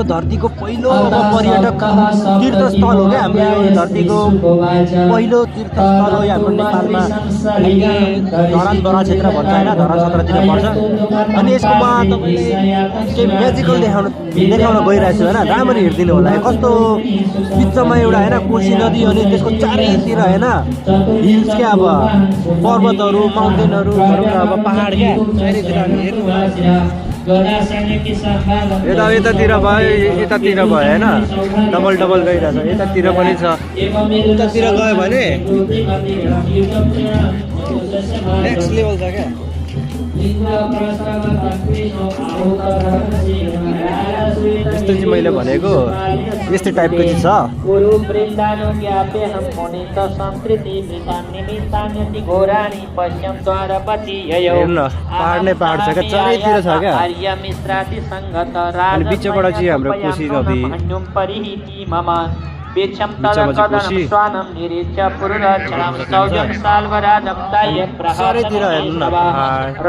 धरतीको पहिलो पर्यटक तीर्थस्थल हो क्या हाम्रो यो धरतीको पहिलो तीर्थस्थल हो हाम्रो नेपालमा धरान क्षेत्र भन्छ होइन धरान क्षेत्रतिर पर्छ अनि यसकोमा तपाईँले केही म्याजिकल देखाउन गइरहेको छु होइन राम्ररी हेरिदिनु होला कस्तो बिचमा एउटा होइन कोशी नदी अनि त्यसको चारैतिर होइन हिल्स क्या अब पर्वतहरू माउन्टेनहरू अब पहाड क्या चारैतिर हेर्नु होला यतातिर भयो यतातिर भयो होइन डबल गइरहेछ यतातिर पनि छ उतातिर गयो भने नेक्स्ट लेभल छ क्या यस्तो चाहिँ मैले भनेको यस्तै टाइपको चाहिँ छ हेर्नु पहाड नै पहाड छ क्या चारैतिर छ क्या अनि बिचबाट चाहिँ हाम्रो कोशी नदी चारैतिर हेर्नु न पहाड